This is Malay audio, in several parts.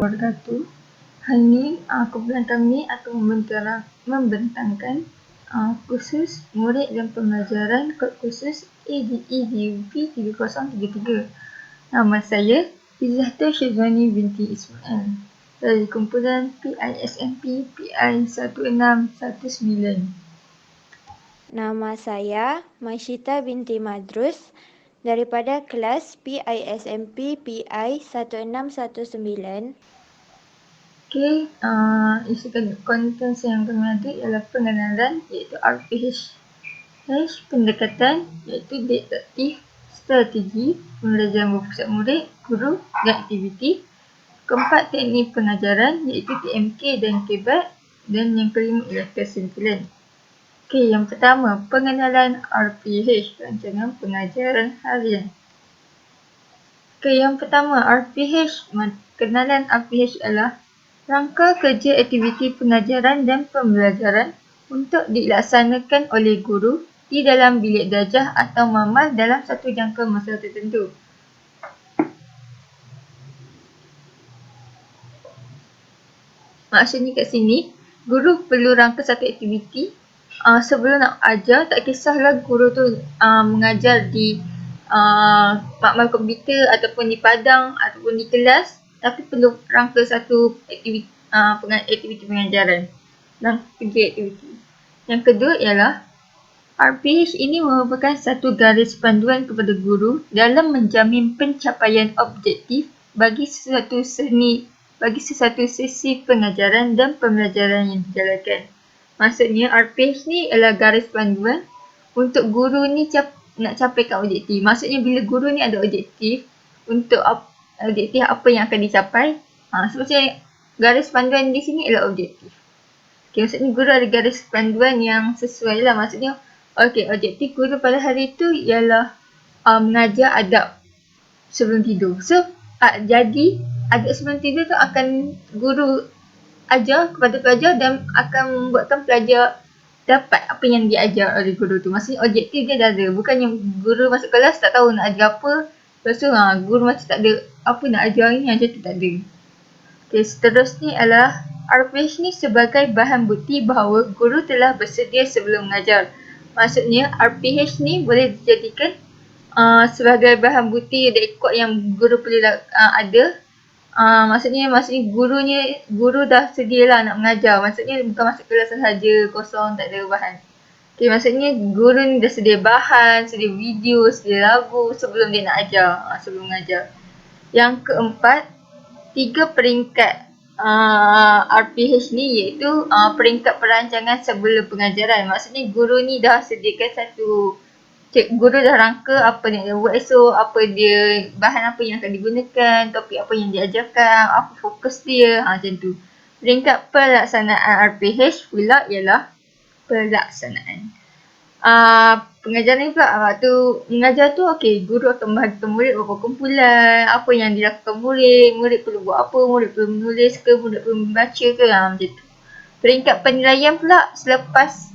wabarakatuh. Hari ini kumpulan kami akan membentangkan kursus murid dan pembelajaran kod kursus ADE-DUP 3033. Nama saya Izzahta Syazwani binti Ismail dari kumpulan PISMP PI 1619. Nama saya Masyita binti Madrus daripada kelas PISMP PI 1619. Okey, isi konten yang kami ada ialah pengenalan iaitu RPH. Pendekatan iaitu deduktif, strategi, pembelajaran berpusat murid, guru dan aktiviti. Keempat, teknik pengajaran iaitu TMK dan KBAT. Dan yang kelima ialah kesimpulan. Okey, yang pertama, pengenalan RPH, rancangan pengajaran harian. Okey, yang pertama, RPH. Kenalan RPH adalah rangka kerja aktiviti pengajaran dan pembelajaran untuk dilaksanakan oleh guru di dalam bilik darjah atau mamal dalam satu jangka masa tertentu. Maksudnya kat sini, guru perlu rangka satu aktiviti sebelum nak ajar. Tak kisahlah guru tu mengajar di makmal komputer ataupun di padang ataupun di kelas, tapi perlu rangka satu aktiviti pengajaran. Rangka kerja aktiviti. Yang kedua ialah RPH ini merupakan satu garis panduan kepada guru dalam menjamin pencapaian objektif bagi sesuatu sesi pengajaran dan pembelajaran yang dijalankan. Maksudnya RPH ni adalah garis panduan untuk guru ni nak capaikan objektif. Maksudnya bila guru ni ada objektif untuk objektif apa yang akan dicapai, sebabnya garis panduan di sini adalah objektif. Okay, maksudnya guru ada garis panduan yang sesuai lah. Maksudnya, objektif guru pada hari itu ialah mengajar adab sebelum tidur. So, jadi adab sebelum tidur tu akan guru ajar kepada pelajar dan akan membuatkan pelajar dapat apa yang diajar oleh guru tu. Maksudnya objektif dia dah ada. Bukannya guru masuk kelas tak tahu nak ajar apa. Lepas tu guru macam tak ada apa nak ajar ni, macam tu tak ada. Okay, seterusnya adalah RPH ni sebagai bahan bukti bahawa guru telah bersedia sebelum mengajar. Maksudnya RPH ni boleh dijadikan sebagai bahan bukti rekod yang guru perlu ada. Maksudnya guru dah sedialah nak mengajar. Maksudnya bukan masuk kelas sahaja kosong tak ada bahan. Okay, maksudnya guru ni dah sedia bahan, sedia video, sedia lagu sebelum dia nak ajar, sebelum mengajar. Yang keempat, 3 peringkat RPH ni iaitu peringkat perancangan sebelum pengajaran. Maksudnya guru ni dah sediakan guru dah rangka apa yang dia buat esok, bahan apa yang akan digunakan, topik apa yang diajarkan, apa fokus dia, macam tu. Peringkat pelaksanaan RPH pula ialah pelaksanaan. Pengajaran ni pula waktu mengajar tu guru akan membahagikan murid beberapa kumpulan, apa yang dilakukan murid perlu buat apa, murid perlu menulis ke, murid perlu membaca ke, macam tu. Peringkat penilaian pula selepas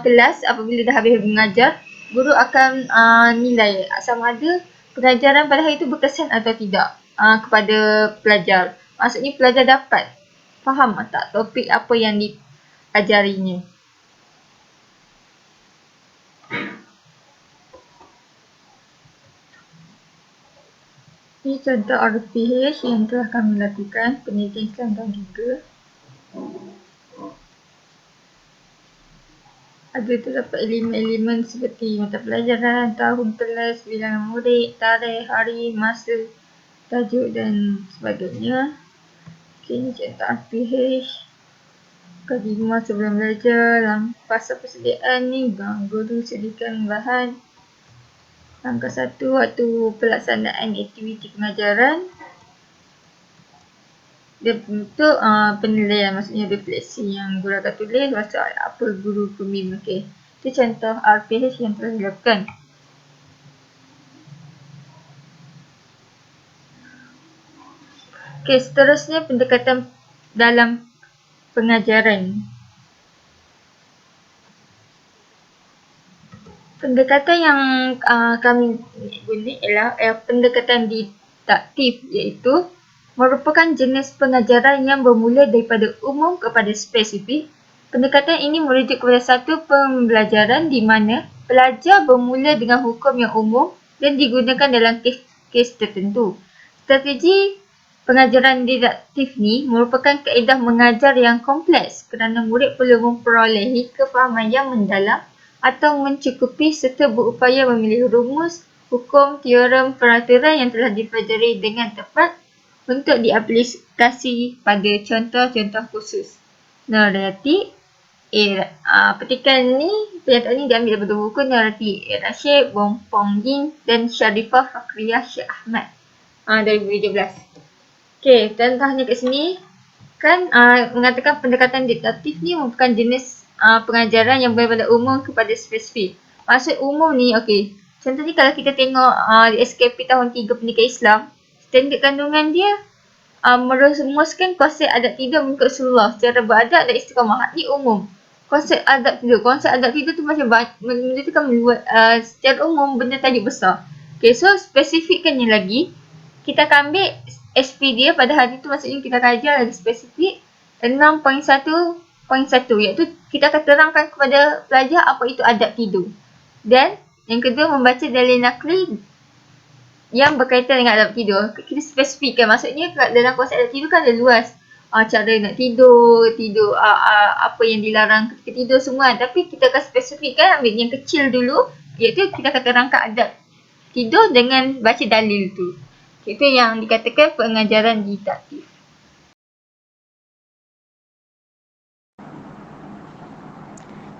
kelas, apabila dah habis mengajar, guru akan nilai sama ada pengajaran pada hari itu berkesan atau tidak kepada pelajar. Maksudnya pelajar dapat faham tak topik apa yang diajarinya. Ini contoh RPH yang telah kami lakukan, penelitian Islam tahun 3. Ada terdapat elemen-elemen seperti mata pelajaran, tahun kelas, bilangan murid, tarikh, hari, masa, tajuk dan sebagainya. Okay, ini contoh RPH. Mukadimah sebelum belajar, fasa persediaan ni, guru sediakan bahan. Langkah 1, waktu pelaksanaan aktiviti pengajaran. Dia bentuk penilaian, maksudnya refleksi yang guru akan tulis pasal apa guru pembimbing. Okay. Itu contoh RPH yang telah dilakukan. Okay, seterusnya pendekatan dalam pengajaran. Pendekatan yang kami guna ialah pendekatan didaktif, iaitu merupakan jenis pengajaran yang bermula daripada umum kepada spesifik. Pendekatan ini merujuk kepada satu pembelajaran di mana pelajar bermula dengan hukum yang umum dan digunakan dalam kes-kes tertentu. Strategi pengajaran didaktif ni merupakan kaedah mengajar yang kompleks kerana murid perlu memperolehi kefahaman yang mendalam atau mencukupi serta berupaya memilih rumus, hukum, teorem, peraturan yang telah dipelajari dengan tepat untuk diaplikasi pada contoh-contoh khusus. Narati petikan ni, pernyataan ni diambil daripada buku Narati Rashid, Bong Pong Ying dan Sharifah Fakriyah Syekh Ahmad 2017. Okey, contohnya kat sini kan mengatakan pendekatan didaktif ni merupakan jenis pengajaran yang berbeda umum kepada spesifik. Maksud umum ni, okey. Contohnya kalau kita tengok di SKP tahun 3 Pendidikan Islam, standard kandungan dia merumuskan konsep adab tidur mengikut Rasulullah secara beradab dan istiqamah. Ini umum. Konsep adab tidur tu macam benda tu kan secara umum benda tadi besar. Okay, so spesifikkannya lagi, kita akan ambil SP dia pada hari tu, maksudnya kita akan ajar lagi spesifik 6.1.1 iaitu kita akan terangkan kepada pelajar apa itu adab tidur. Dan yang kedua, membaca dalil nakli yang berkaitan dengan adab tidur. Kita spesifikkan, maksudnya dalam konsep adab tidur kan ada luas. Cara nak tidur, apa yang dilarang ketika tidur semua. Tapi kita akan spesifikkan, ambil yang kecil dulu, iaitu kita akan terangkan adab tidur dengan baca dalil tu. Itu yang dikatakan pengajaran didaktif.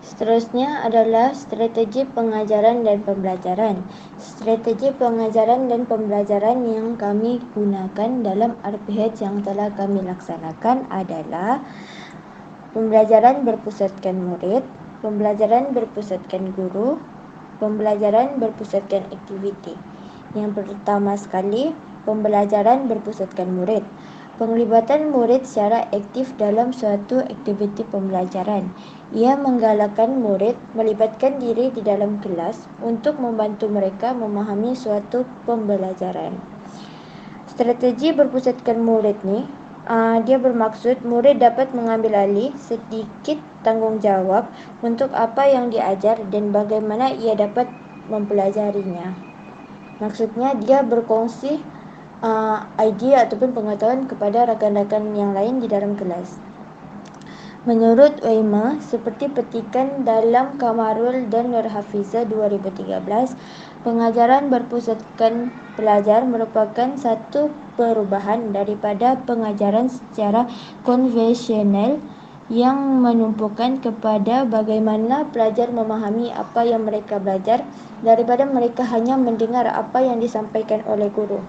Seterusnya adalah strategi pengajaran dan pembelajaran. Strategi pengajaran dan pembelajaran yang kami gunakan dalam RPH yang telah kami laksanakan adalah pembelajaran berpusatkan murid, pembelajaran berpusatkan guru, pembelajaran berpusatkan aktiviti. Yang pertama sekali, pembelajaran berpusatkan murid. Penglibatan murid secara aktif dalam suatu aktiviti pembelajaran. Ia menggalakkan murid melibatkan diri di dalam kelas untuk membantu mereka memahami suatu pembelajaran. Strategi berpusatkan murid ni, dia bermaksud murid dapat mengambil alih sedikit tanggungjawab untuk apa yang diajar dan bagaimana ia dapat mempelajarinya. Maksudnya dia berkongsi idea ataupun pengetahuan kepada rakan-rakan yang lain di dalam kelas. Menurut Uema, seperti petikan dalam Kamarul dan Nur Hafizah 2013, pengajaran berpusatkan pelajar merupakan satu perubahan daripada pengajaran secara konvensional yang menumpukan kepada bagaimana pelajar memahami apa yang mereka belajar daripada mereka hanya mendengar apa yang disampaikan oleh guru.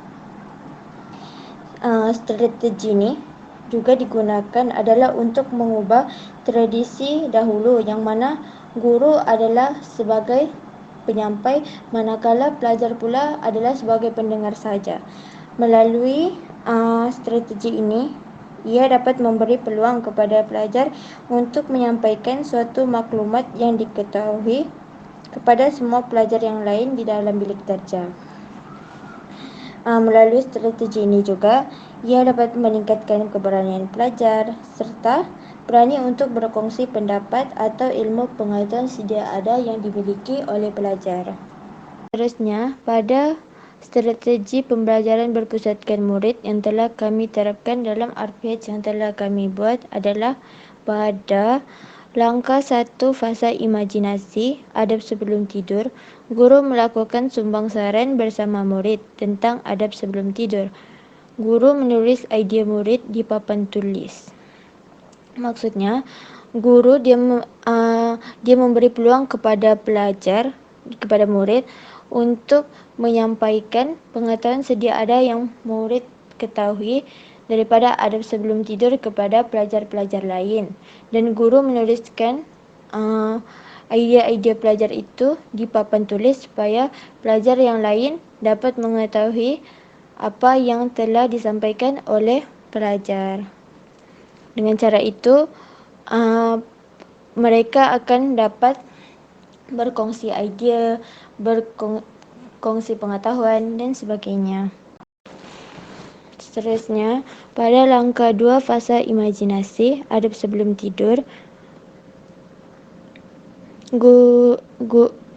Strategi ini juga digunakan adalah untuk mengubah tradisi dahulu yang mana guru adalah sebagai penyampai manakala pelajar pula adalah sebagai pendengar saja. Melalui strategi ini, ia dapat memberi peluang kepada pelajar untuk menyampaikan suatu maklumat yang diketahui kepada semua pelajar yang lain di dalam bilik darjah. Melalui strategi ini juga, ia dapat meningkatkan keberanian pelajar serta berani untuk berkongsi pendapat atau ilmu pengetahuan sedia ada yang dimiliki oleh pelajar. Seterusnya, pada strategi pembelajaran berpusatkan murid yang telah kami terapkan dalam RPH yang telah kami buat adalah pada langkah 1 fasa imajinasi, adab sebelum tidur, guru melakukan sumbangsaran bersama murid tentang adab sebelum tidur. Guru menulis idea murid di papan tulis. Maksudnya, guru dia memberi peluang kepada pelajar, kepada murid untuk menyampaikan pengetahuan sedia ada yang murid ketahui daripada adab sebelum tidur kepada pelajar-pelajar lain, dan guru menuliskan idea-idea pelajar itu di papan tulis supaya pelajar yang lain dapat mengetahui apa yang telah disampaikan oleh pelajar. Dengan cara itu, mereka akan dapat berkongsi idea, berkongsi pengetahuan dan sebagainya. Seterusnya, pada langkah 2 fasa imajinasi, adab sebelum tidur,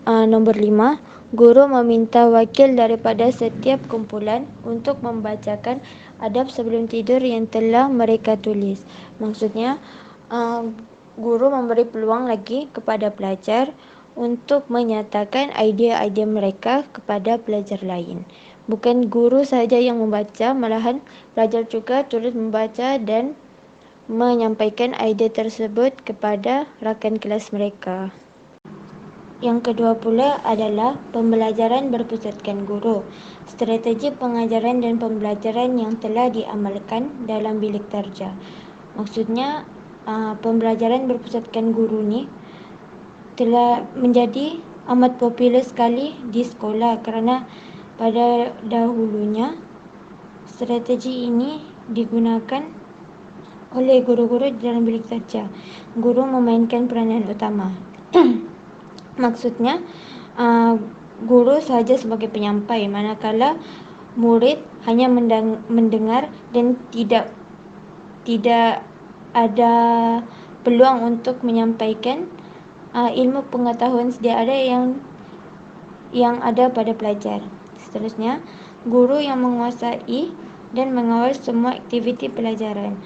Nombor 5, guru meminta wakil daripada setiap kumpulan untuk membacakan adab sebelum tidur yang telah mereka tulis. Maksudnya, guru memberi peluang lagi kepada pelajar untuk menyatakan idea-idea mereka kepada pelajar lain. Bukan guru sahaja yang membaca, malahan pelajar juga turut membaca dan menyampaikan idea tersebut kepada rakan kelas mereka. Yang kedua pula adalah pembelajaran berpusatkan guru. Strategi pengajaran dan pembelajaran yang telah diamalkan dalam bilik darjah. Maksudnya, pembelajaran berpusatkan guru ni telah menjadi amat popular sekali di sekolah kerana pada dahulunya strategi ini digunakan oleh guru-guru di dalam bilik darjah. Guru memainkan peranan utama. Maksudnya, guru sahaja sebagai penyampai, manakala murid hanya mendengar dan tidak ada peluang untuk menyampaikan ilmu pengetahuan sedia ada yang ada pada pelajar. Seterusnya, guru yang menguasai dan mengawal semua aktiviti pelajaran.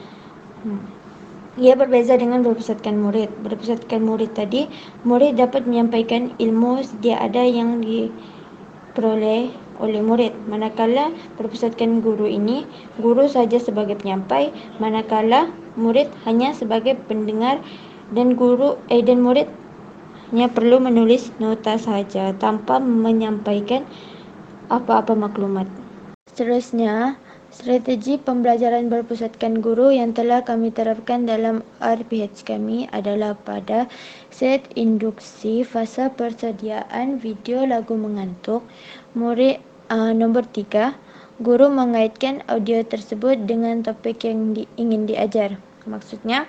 Ia berbeza dengan berpusatkan murid. Berpusatkan murid tadi, murid dapat menyampaikan ilmu sedia ada yang diperoleh oleh murid. Manakala berpusatkan guru ini, guru saja sebagai penyampai, manakala murid hanya sebagai pendengar dan murid hanya perlu menulis nota sahaja tanpa menyampaikan apa-apa maklumat. Seterusnya, strategi pembelajaran berpusatkan guru yang telah kami terapkan dalam RPH kami adalah pada set induksi fasa persediaan video lagu mengantuk. Murid nombor 3, guru mengaitkan audio tersebut dengan topik yang ingin diajar. Maksudnya,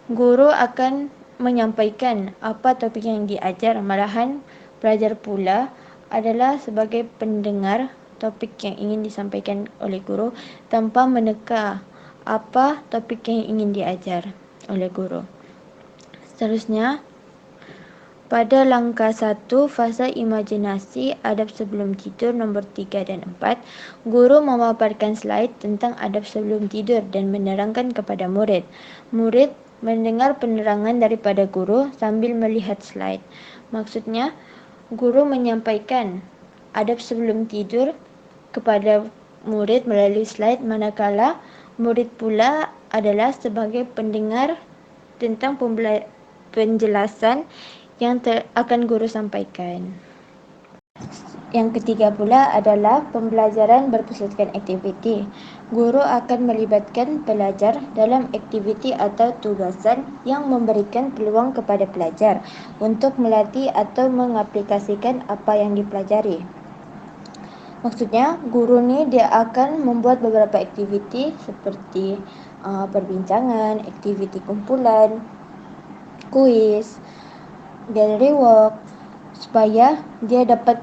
guru akan menyampaikan apa topik yang diajar, malahan pelajar pula adalah sebagai pendengar topik yang ingin disampaikan oleh guru tanpa meneka apa topik yang ingin diajar oleh guru. Seterusnya, pada langkah 1 fasa imajinasi adab sebelum tidur nombor 3 dan 4, guru memaparkan slide tentang adab sebelum tidur dan menerangkan kepada murid. Murid mendengar penerangan daripada guru sambil melihat slide. Maksudnya, guru menyampaikan adab sebelum tidur kepada murid melalui slide, manakala murid pula adalah sebagai pendengar tentang penjelasan yang akan guru sampaikan. Yang ketiga pula adalah pembelajaran berpusatkan aktiviti. Guru akan melibatkan pelajar dalam aktiviti atau tugasan yang memberikan peluang kepada pelajar untuk melatih atau mengaplikasikan apa yang dipelajari. Maksudnya, guru ni dia akan membuat beberapa aktiviti seperti perbincangan, aktiviti kumpulan, kuis, gallery work, supaya dia dapat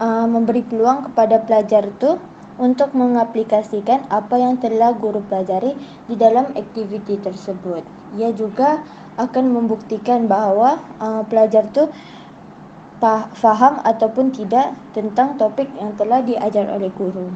memberi peluang kepada pelajar tu untuk mengaplikasikan apa yang telah guru pelajari di dalam aktiviti tersebut. Ia juga akan membuktikan bahawa pelajar tu faham ataupun tidak tentang topik yang telah diajar oleh guru.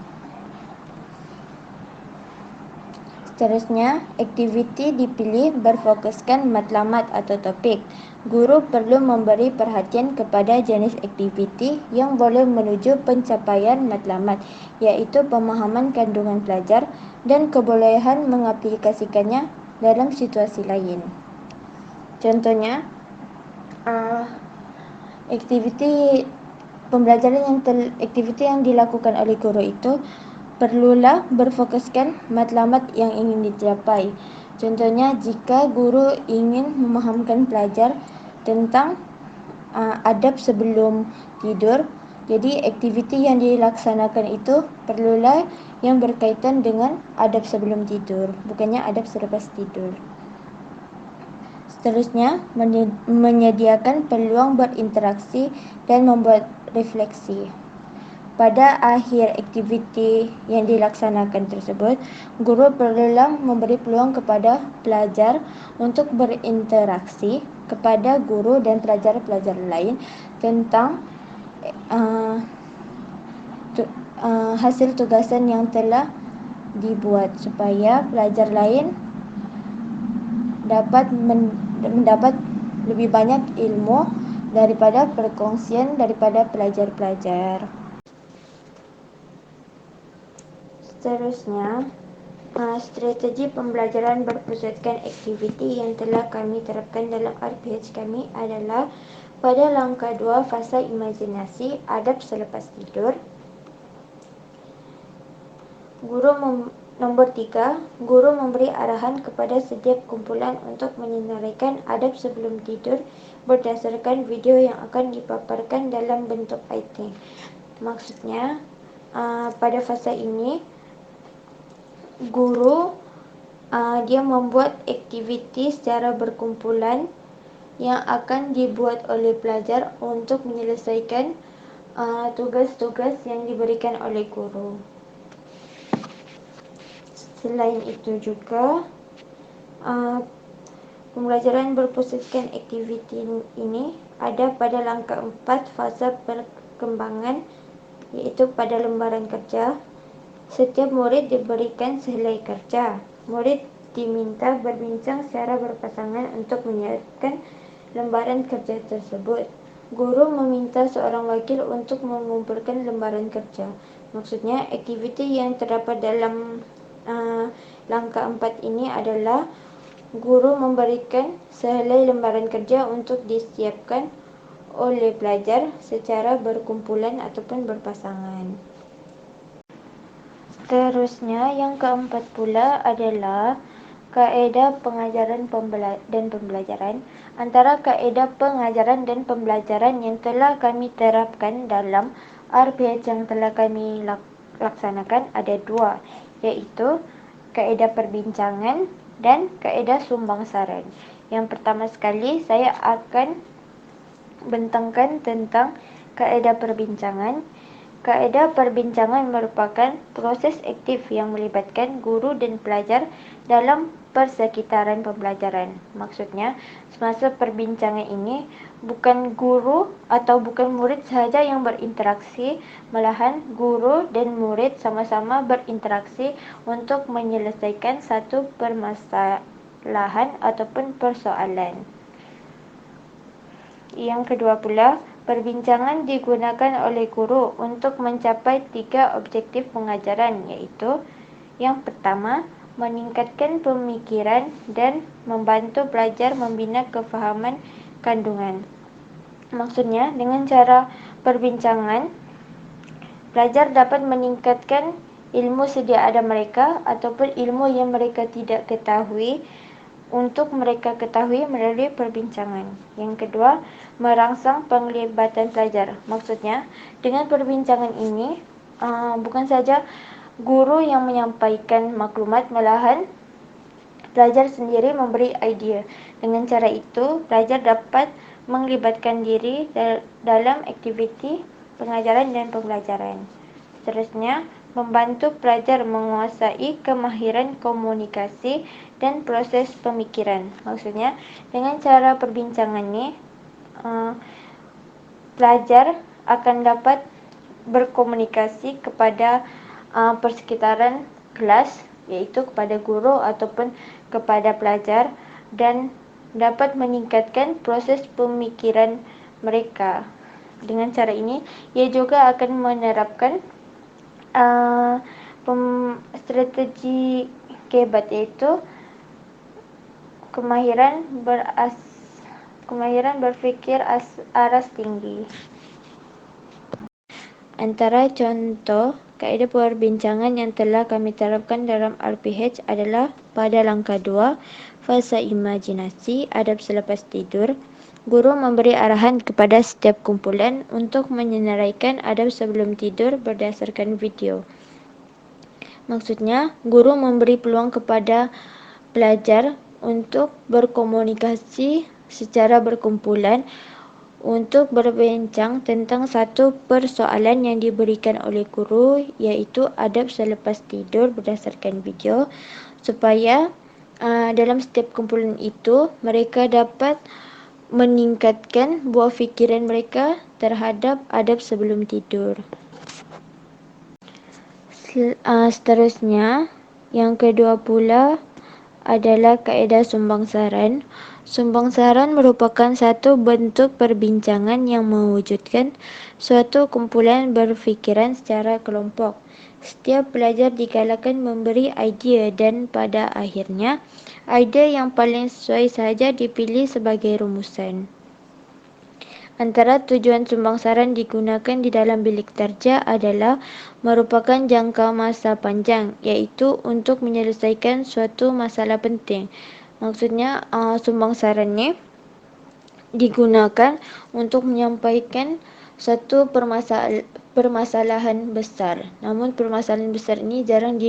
Seterusnya, aktiviti dipilih berfokuskan matlamat atau topik. Guru perlu memberi perhatian kepada jenis aktiviti yang boleh menuju pencapaian matlamat, iaitu pemahaman kandungan pelajar dan kebolehan mengaplikasikannya dalam situasi lain. Contohnya, aktiviti yang dilakukan oleh guru itu perlulah berfokuskan matlamat yang ingin dicapai. Contohnya, jika guru ingin memahamkan pelajar tentang adab sebelum tidur, jadi aktiviti yang dilaksanakan itu perlulah yang berkaitan dengan adab sebelum tidur, bukannya adab selepas tidur. Seterusnya, menyediakan peluang berinteraksi dan membuat refleksi. Pada akhir aktiviti yang dilaksanakan tersebut, guru perlulah memberi peluang kepada pelajar untuk berinteraksi kepada guru dan pelajar-pelajar lain tentang hasil tugasan yang telah dibuat supaya pelajar lain dapat mendapat lebih banyak ilmu daripada perkongsian daripada pelajar-pelajar. Seterusnya, strategi pembelajaran berpusatkan aktiviti yang telah kami terapkan dalam RPH kami adalah pada langkah 2 fasa imajinasi adab selepas tidur. Nombor 3, guru memberi arahan kepada setiap kumpulan untuk menyenaraikan adab sebelum tidur berdasarkan video yang akan dipaparkan dalam bentuk IT. Maksudnya, pada fasa ini guru dia membuat aktiviti secara berkumpulan yang akan dibuat oleh pelajar untuk menyelesaikan tugas-tugas yang diberikan oleh guru. Selain itu juga pembelajaran berpusatkan aktiviti ini ada pada langkah 4 fasa perkembangan, iaitu pada lembaran kerja. Setiap murid diberikan sehelai kerja. Murid diminta berbincang secara berpasangan untuk menyiapkan lembaran kerja tersebut. Guru meminta seorang wakil untuk mengumpulkan lembaran kerja. Maksudnya, aktiviti yang terdapat dalam langkah 4 ini adalah guru memberikan sehelai lembaran kerja untuk disiapkan oleh pelajar secara berkumpulan ataupun berpasangan. Seterusnya, yang keempat pula adalah kaedah pengajaran dan pembelajaran. Antara kaedah pengajaran dan pembelajaran yang telah kami terapkan dalam RPH yang telah kami laksanakan ada 2, iaitu kaedah perbincangan dan kaedah sumbangsaran. Yang pertama sekali, saya akan bentangkan tentang kaedah perbincangan. Kaedah perbincangan merupakan proses aktif yang melibatkan guru dan pelajar dalam persekitaran pembelajaran. Maksudnya, semasa perbincangan ini bukan guru atau bukan murid sahaja yang berinteraksi, malahan guru dan murid sama-sama berinteraksi untuk menyelesaikan satu permasalahan ataupun persoalan. Yang kedua pula, perbincangan digunakan oleh guru untuk mencapai 3 objektif pengajaran, iaitu yang pertama, meningkatkan pemikiran dan membantu pelajar membina kefahaman kandungan. Maksudnya, dengan cara perbincangan, pelajar dapat meningkatkan ilmu sedia ada mereka ataupun ilmu yang mereka tidak ketahui untuk mereka ketahui melalui perbincangan. Yang kedua, merangsang penglibatan pelajar. Maksudnya, dengan perbincangan ini bukan saja guru yang menyampaikan maklumat, malahan pelajar sendiri memberi idea. Dengan cara itu, pelajar dapat melibatkan diri dalam aktiviti pengajaran dan pembelajaran. Seterusnya, membantu pelajar menguasai kemahiran komunikasi dan proses pemikiran. Maksudnya, dengan cara perbincangan ini, pelajar akan dapat berkomunikasi kepada persekitaran kelas, iaitu kepada guru ataupun kepada pelajar, dan dapat meningkatkan proses pemikiran mereka. Dengan cara ini, ia juga akan menerapkan strategi kebat, iaitu kemahiran berfikir aras tinggi. Antara contoh kaedah perbincangan yang telah kami terapkan dalam RPH adalah pada langkah 2, fasa imajinasi adab selepas tidur. Guru memberi arahan kepada setiap kumpulan untuk menyenaraikan adab sebelum tidur berdasarkan video. Maksudnya, guru memberi peluang kepada pelajar untuk berkomunikasi secara berkumpulan untuk berbincang tentang satu persoalan yang diberikan oleh guru, iaitu adab selepas tidur berdasarkan video, supaya dalam setiap kumpulan itu mereka dapat meningkatkan buah fikiran mereka terhadap adab sebelum tidur. Seterusnya, yang kedua pula adalah kaedah sumbangsaran. Sumbangsaran merupakan satu bentuk perbincangan yang mewujudkan suatu kumpulan berfikiran secara kelompok. Setiap pelajar digalakkan memberi idea dan pada akhirnya, idea yang paling sesuai sahaja dipilih sebagai rumusan. Antara tujuan sumbangsaran digunakan di dalam bilik terja adalah merupakan jangka masa panjang, iaitu untuk menyelesaikan suatu masalah penting. Maksudnya, sumbangsaran ni digunakan untuk menyampaikan satu permasalahan besar. Namun permasalahan besar ini jarang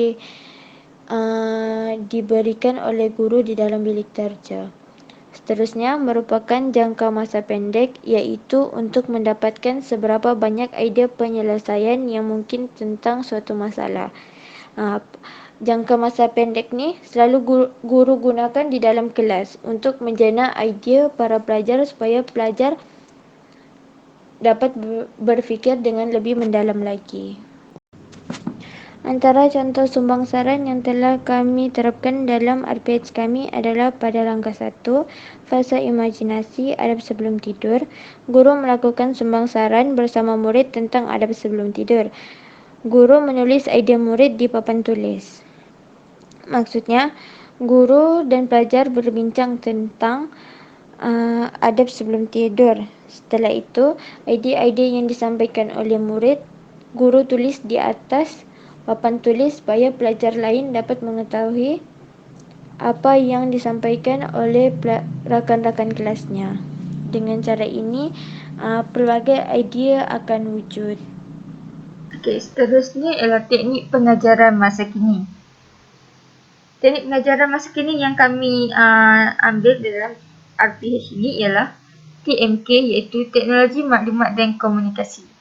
diberikan oleh guru di dalam bilik terja. Seterusnya merupakan jangka masa pendek, iaitu untuk mendapatkan seberapa banyak idea penyelesaian yang mungkin tentang suatu masalah. Jangka masa pendek ni selalu guru gunakan di dalam kelas untuk menjana idea para pelajar supaya pelajar dapat berfikir dengan lebih mendalam lagi. Antara contoh sumbangsaran yang telah kami terapkan dalam RPH kami adalah pada langkah 1, fasa imajinasi adab sebelum tidur. Guru melakukan sumbangsaran bersama murid tentang adab sebelum tidur. Guru menulis idea murid di papan tulis. Maksudnya, guru dan pelajar berbincang tentang adab sebelum tidur. Setelah itu, idea-idea yang disampaikan oleh murid, guru tulis di atas papan tulis supaya pelajar lain dapat mengetahui apa yang disampaikan oleh rakan-rakan kelasnya. Dengan cara ini, pelbagai idea akan wujud. Okey, seterusnya ialah teknik pengajaran masa kini. Teknik pengajaran masa kini yang kami ambil dalam RPH ini ialah TMK, iaitu Teknologi Maklumat dan Komunikasi.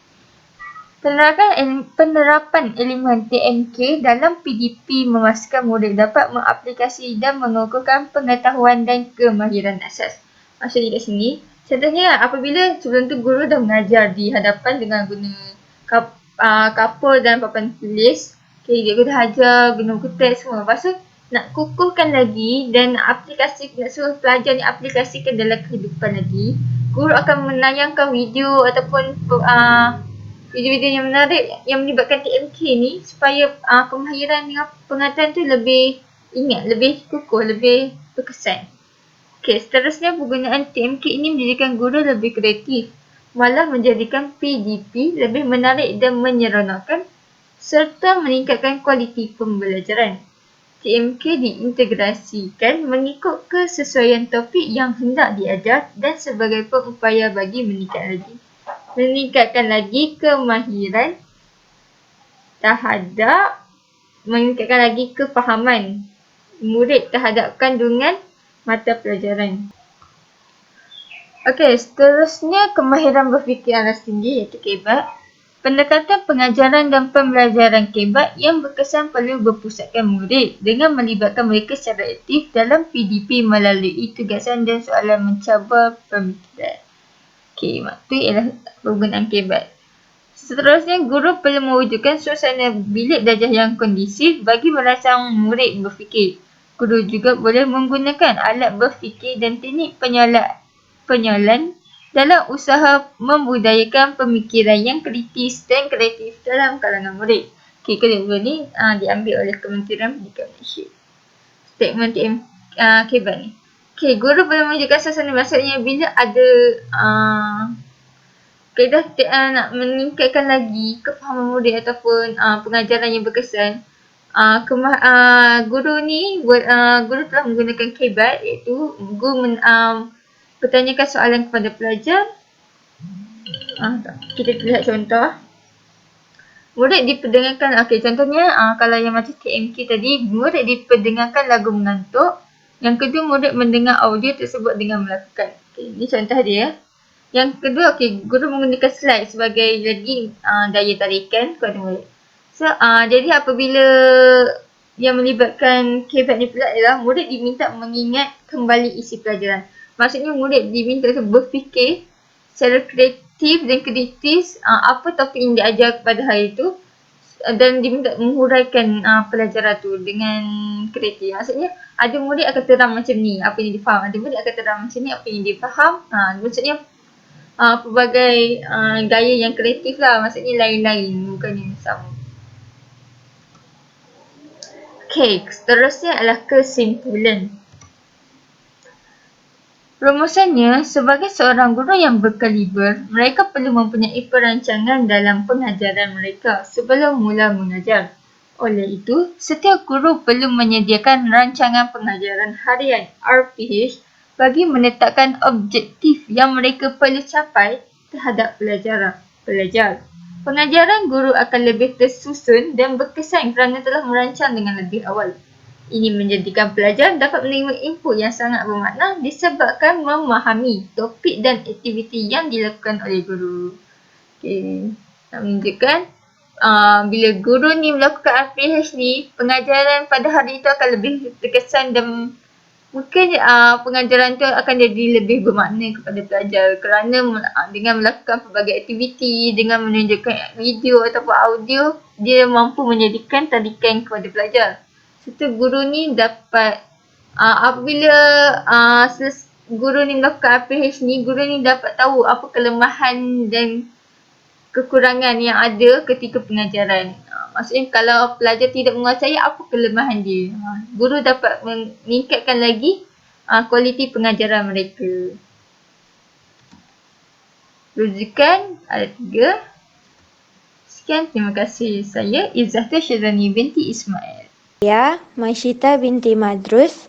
Penerapan elemen TMK dalam PDP memastikan murid dapat mengaplikasi dan mengukuhkan pengetahuan dan kemahiran asas. Maksudnya kat sini, contohnya apabila sebelum tu guru dah mengajar di hadapan dengan guna kapur dan papan tulis, dia dah ajar guna buku teks semua. Lepas tu nak kukuhkan lagi dan nak suruh pelajar ni aplikasikan dalam kehidupan lagi, guru akan menayangkan video ataupun video-video yang menarik yang melibatkan TMK ni supaya kemahiran dengan pengetahuan tu lebih ingat, lebih kukuh, lebih berkesan. Okey, seterusnya penggunaan TMK ini menjadikan guru lebih kreatif, malah menjadikan PDP lebih menarik dan menyeronokkan serta meningkatkan kualiti pembelajaran. TMK diintegrasikan mengikut kesesuaian topik yang hendak diajar dan sebagai upaya bagi meningkatkan lagi kemahiran meningkatkan lagi kefahaman murid terhadap kandungan mata pelajaran. Okey, seterusnya kemahiran berfikir alas tinggi iaitu KEBAT. Pendekatan pengajaran dan pembelajaran KEBAT yang berkesan perlu berpusatkan murid dengan melibatkan mereka secara aktif dalam PDP melalui tugasan dan soalan mencabar pemikiran. Okey, itu ialah penggunaan KEBAT. Seterusnya, guru perlu mewujudkan suasana bilik belajar yang kondusif bagi merangsang murid berfikir. Guru juga boleh menggunakan alat berfikir dan teknik penyalan dalam usaha membudayakan pemikiran yang kritis dan kreatif dalam kalangan murid. Okey, kedua ni diambil oleh Kementerian Pendidikan Malaysia. Statement KEBAT ni. Okey, guru boleh menunjukkan suasana, maksudnya bila ada nak meningkatkan lagi kefahaman murid ataupun pengajaran yang berkesan, guru telah menggunakan KEBAT, iaitu guru bertanyakan soalan kepada pelajar. Kita lihat contoh. Murid diperdengarkan, contohnya kalau yang macam TMK tadi, murid diperdengarkan lagu mengantuk. Yang kedua, murid mendengar audio tersebut dengan melakukan. Ini contoh dia. Yang kedua, guru menggunakan slide sebagai lagi daya tarikan kepada murid. So, jadi apabila yang melibatkan KBAD ni pula ialah murid diminta mengingat kembali isi pelajaran. Maksudnya murid diminta untuk berfikir secara kreatif dan kritis apa topik yang diajar pada hari itu dan diminta menghuraikan pelajaran tu dengan kreatif. Maksudnya ada murid akan terang macam ni apa yang dia faham, ada murid akan terang macam ni apa yang dia faham. Maksudnya pelbagai gaya yang kreatif lah, maksudnya lain-lain bukan yang sama. Okey, seterusnya adalah kesimpulan. Rumusannya, sebagai seorang guru yang berkaliber, mereka perlu mempunyai perancangan dalam pengajaran mereka sebelum mula mengajar. Oleh itu, setiap guru perlu menyediakan rancangan pengajaran harian RPH bagi menetapkan objektif yang mereka perlu capai terhadap pelajar. Pengajaran guru akan lebih tersusun dan berkesan kerana telah merancang dengan lebih awal. Ini menjadikan pelajar dapat menerima input yang sangat bermakna disebabkan memahami topik dan aktiviti yang dilakukan oleh guru. Okey, nak menunjukkan bila guru ni melakukan RPH ni, pengajaran pada hari itu akan lebih terkesan dan mungkin pengajaran tu akan jadi lebih bermakna kepada pelajar kerana dengan melakukan pelbagai aktiviti, dengan menunjukkan video ataupun audio, dia mampu menjadikan tarikan kepada pelajar. Serta guru ni dapat, apabila guru ni melakukan RPH ni, guru ni dapat tahu apa kelemahan dan kekurangan yang ada ketika pengajaran. Maksudnya kalau pelajar tidak menguasai apa kelemahan dia, guru dapat meningkatkan lagi kualiti pengajaran mereka. Rujukan ada 3. Sekian, terima kasih. Saya Izzatul Syazani binti Ismail. Saya Masyita binti Madrus